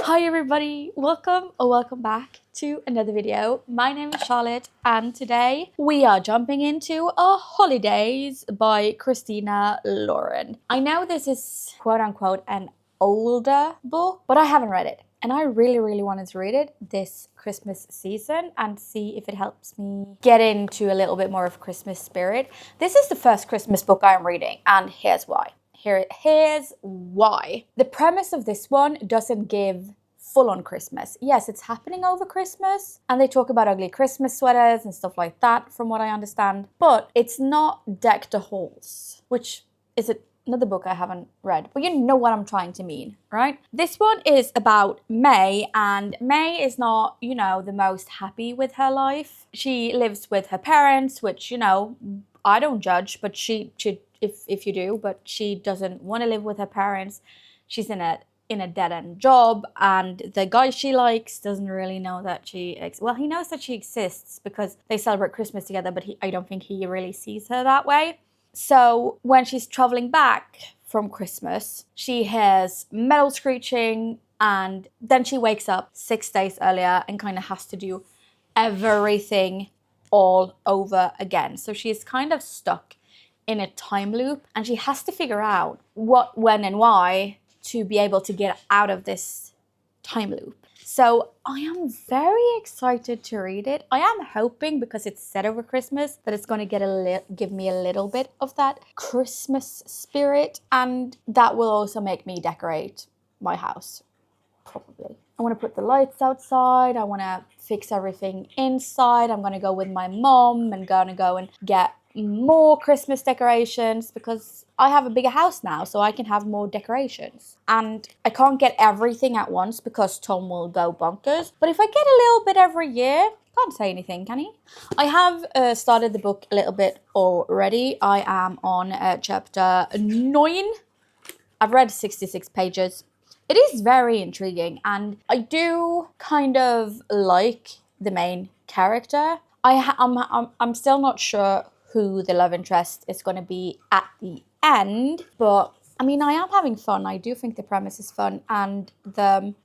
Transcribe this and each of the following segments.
Hi everybody, welcome or welcome back to another video. My name is Charlotte and today we are jumping into A Holidaze by Christina Lauren. I know this is quote unquote an older book, but I haven't read it. And I really wanted to read it this Christmas season and see if it helps me get into a little bit more of Christmas spirit. This is the first Christmas book I'm reading and here's why. Here's why. The premise of this one doesn't give full on Christmas. Yes, it's happening over Christmas and they talk about ugly Christmas sweaters and stuff like that from what I understand, but it's not deck the halls, which is another book I haven't read, but you know what I'm trying to mean, right? This one is about May, and May is not, the most happy with her life. She lives with her parents, which, I don't judge, but she if you do, but she doesn't want to live with her parents. She's in a dead-end job, and the guy she likes doesn't really know that he knows that she exists because they celebrate Christmas together, but I don't think he really sees her that way. So when she's traveling back from Christmas, she hears metal screeching, and then she wakes up 6 days earlier and kind of has to do everything all over again. So she's kind of stuck in a time loop and she has to figure out what, when, and why to be able to get out of this time loop. So I am very excited to read it. I am hoping, because it's set over Christmas, that it's going to give me a little bit of that Christmas spirit, and that will also make me decorate my house, probably. I want to put the lights outside. I want to fix everything inside. I'm going to go with my mom and going to go and get more Christmas decorations because I have a bigger house now, so I can have more decorations. And I can't get everything at once because Tom will go bonkers. But if I get a little bit every year, can't say anything, can he? I have started the book a little bit already. I am on chapter 9. I've read 66 pages. It is very intriguing, and I do kind of like the main character. I'm still not sure who the love interest is going to be at the end, but I mean, I am having fun. I do think the premise is fun, and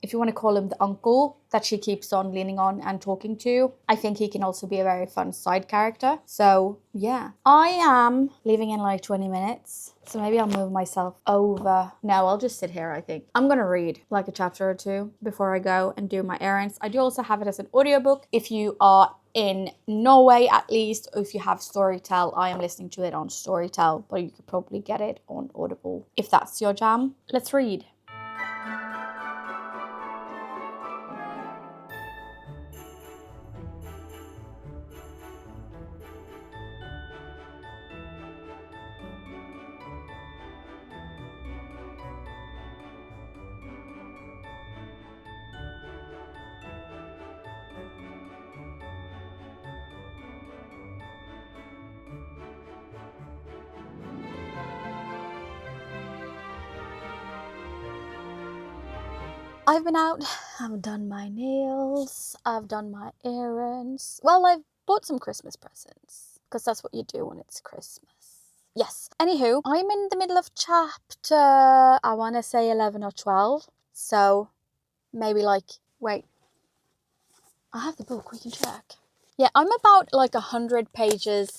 if you want to call him the uncle that she keeps on leaning on and talking to, I think he can also be a very fun side character. So yeah, I am leaving in like 20 minutes. So maybe I'll move myself over. No, I'll just sit here, I think. I'm going to read like a chapter or two before I go and do my errands. I do also have it as an audiobook. If you are in Norway, at least, or if you have Storytel, I am listening to it on Storytel, but you could probably get it on Audible if that's your jam. Let's read. I've been out, I've done my nails, I've done my errands. Well, I've bought some Christmas presents, because that's what you do when it's Christmas. Yes. Anywho, I'm in the middle of chapter, I want to say 11 or 12. So maybe wait, I have the book, we can check. Yeah, I'm about 100 pages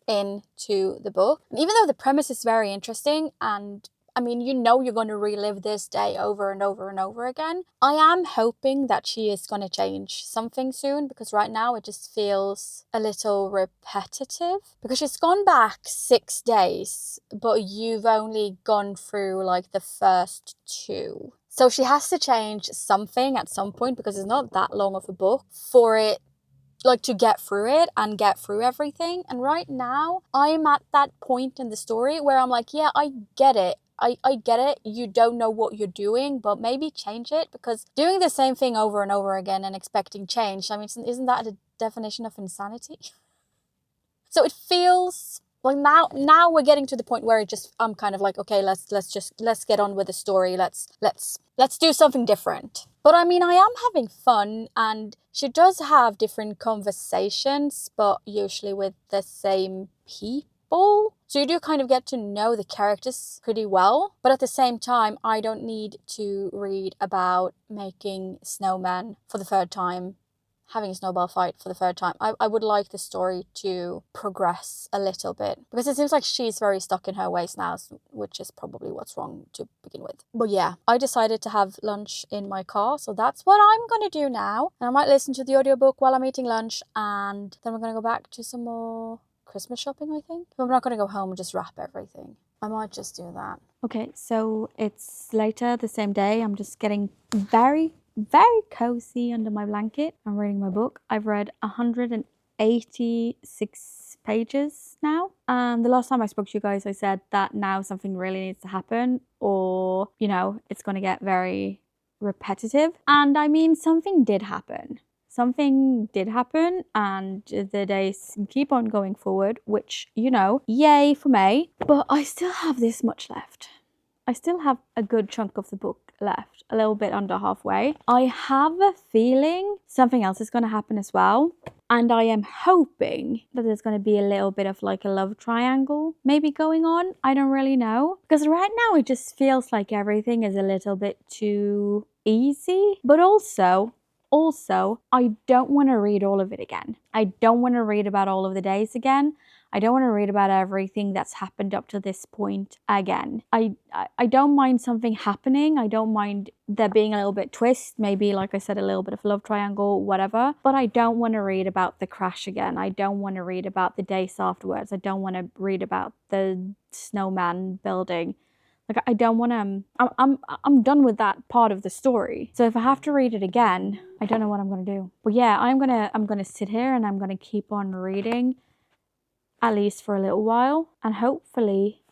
into the book. Even though the premise is very interesting and I mean, you're going to relive this day over and over and over again. I am hoping that she is going to change something soon, because right now it just feels a little repetitive. Because she's gone back 6 days, but you've only gone through the first 2. So she has to change something at some point, because it's not that long of a book for it to get through it and get through everything. And right now I'm at that point in the story where I'm like, yeah, I get it. I get it. You don't know what you're doing, but maybe change it, because doing the same thing over and over again and expecting change, I mean, isn't that a definition of insanity? So it feels like now we're getting to the point where I'm kind of like, okay, let's get on with the story. Let's do something different. But I mean, I am having fun, and she does have different conversations, but usually with the same people. simple. So you do kind of get to know the characters pretty well. But at the same time, I don't need to read about making snowmen for the third time, having a snowball fight for the third time. I would like the story to progress a little bit, because it seems like she's very stuck in her ways now, which is probably what's wrong to begin with. But yeah, I decided to have lunch in my car, so that's what I'm gonna do now. And I might listen to the audiobook while I'm eating lunch, and then we're gonna go back to some more Christmas shopping, I think. But I'm not gonna go home and just wrap everything. I might just do that. Okay, so it's later the same day. I'm just getting very cozy under my blanket. I'm reading my book. I've read 186 pages now. The last time I spoke to you guys, I said that now something really needs to happen, or, you know, it's going to get very repetitive. And I mean, something did happen. Something did happen, and the days keep on going forward, which, you know, yay for me. But I still have this much left. I still have a good chunk of the book left, a little bit under halfway. I have a feeling something else is going to happen as well. And I am hoping that there's going to be a little bit of like a love triangle maybe going on. I don't really know. Because right now it just feels like everything is a little bit too easy. But also, I don't want to read all of it again. I don't want to read about all of the days again. I don't want to read about everything that's happened up to this point again. I don't mind something happening. I don't mind there being a little bit twist, maybe, like I said, a little bit of love triangle, whatever. But I don't want to read about the crash again. I don't want to read about the days afterwards. I don't want to read about the snowman building. Like, I don't want to, I'm done with that part of the story. So if I have to read it again, I don't know what I'm going to do. But yeah, I'm going to sit here and I'm going to keep on reading, at least for a little while, and hopefully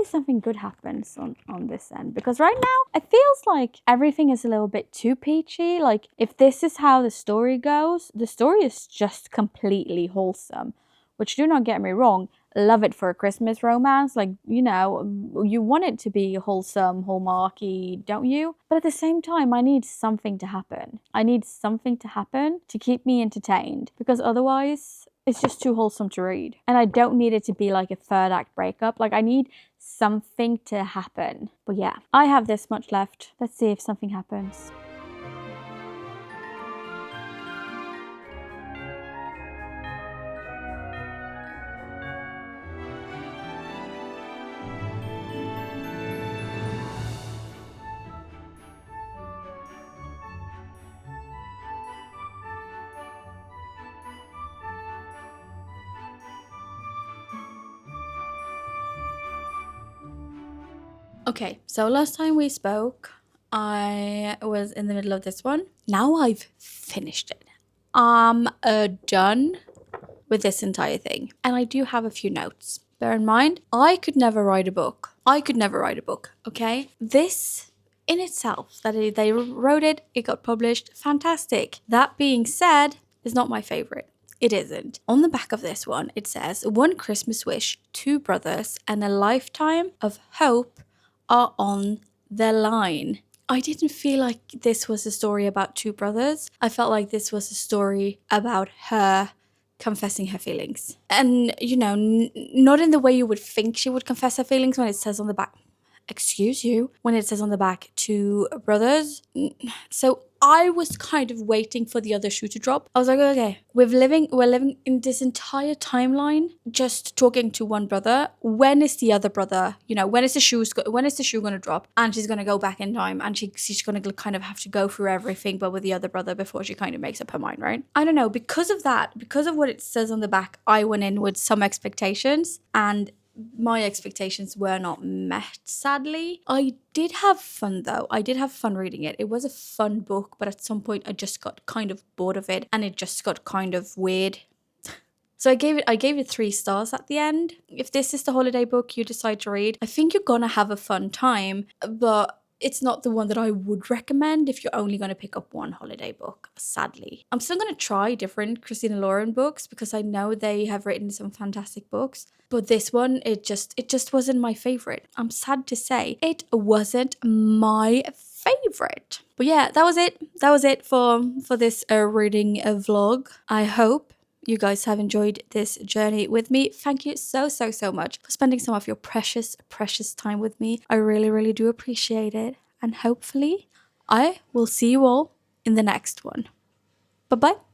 something good happens on this end, because right now it feels like everything is a little bit too peachy. Like, if this is how the story goes, the story is just completely wholesome, which, do not get me wrong, love it for a Christmas romance. Like, you know, you want it to be wholesome, hallmarky, don't you? But at the same time, I need something to happen. I need something to happen to keep me entertained, because otherwise it's just too wholesome to read. And I don't need it to be like a third act breakup. Like, I need something to happen. But yeah, I have this much left. Let's see if something happens. Okay, so last time we spoke, I was in the middle of this one. Now I've finished it. I'm done with this entire thing. And I do have a few notes. Bear in mind, I could never write a book. Okay? This in itself, that they wrote it, it got published, fantastic. That being said, is not my favorite. It isn't. On the back of this one, it says, "One Christmas wish, two brothers, and a lifetime of hope are on the line." I didn't feel like this was a story about two brothers. I felt like this was a story about her confessing her feelings. And, you know, not in the way you would think she would confess her feelings when it says on the back, when it says on the back, two brothers. So I was kind of waiting for the other shoe to drop. I was like, okay, we're living in this entire timeline just talking to one brother. When is the other brother? You know, when is the shoe going to drop? And she's going to go back in time, and she's going to kind of have to go through everything, but with the other brother, before she kind of makes up her mind, right? I don't know. Because of that, because of what it says on the back, I went in with some expectations, and my expectations were not met, sadly. I did have fun though. I did have fun reading it. It was a fun book, but at some point I just got kind of bored of it, and it just got kind of weird. So I gave it 3 stars at the end. If this is the holiday book you decide to read, I think you're gonna have a fun time, but it's not the one that I would recommend if you're only going to pick up one holiday book, sadly. I'm still going to try different Christina Lauren books, because I know they have written some fantastic books. But this one, it just wasn't my favorite. I'm sad to say it wasn't my favorite. But yeah, that was it. That was it for this reading vlog. I hope you guys have enjoyed this journey with me. Thank you so much for spending some of your precious time with me. I really do appreciate it, and hopefully I will see you all in the next one. Bye bye.